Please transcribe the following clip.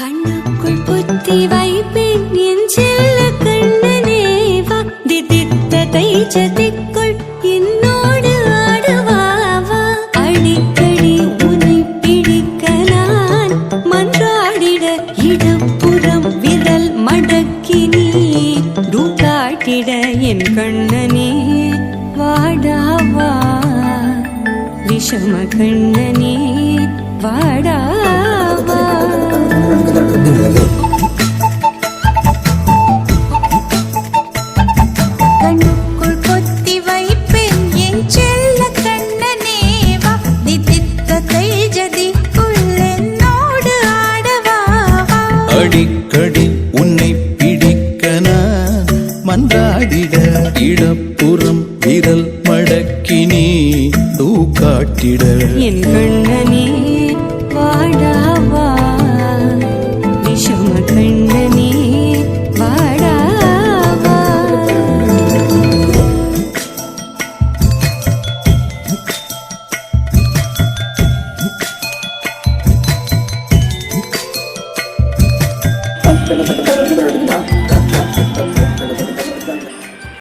கண்ணுக்குள் புத்தி வைப்பேன் என் செல்ல கண்ணனேவா திதித்ததை சதிக்குள் என்னோடு ஆடுவாவா அடிக்கடி உன்னை பிடிக்க நான் மன்றாடிட இடப்புறம் விரல் மடக்கி நீ காட்டிட என் கண்ணனே வாடாவா விஷம கண்ணனே வாடாவா கண்ணுக்குள் பொத்தி வைப்பேன் என் செல்ல கண்ணனேவா திதித்ததை ஜதிக்குள் என்னோடு ஆடவா அடிக்கடி உன்னை பிடிக்க நான் மன்றாடிட இடப்புறம் விரல் மடக்கி நீ காட்டிட என் கண்ணனே வாடாவா விஷம கண்ணனே வாடாவா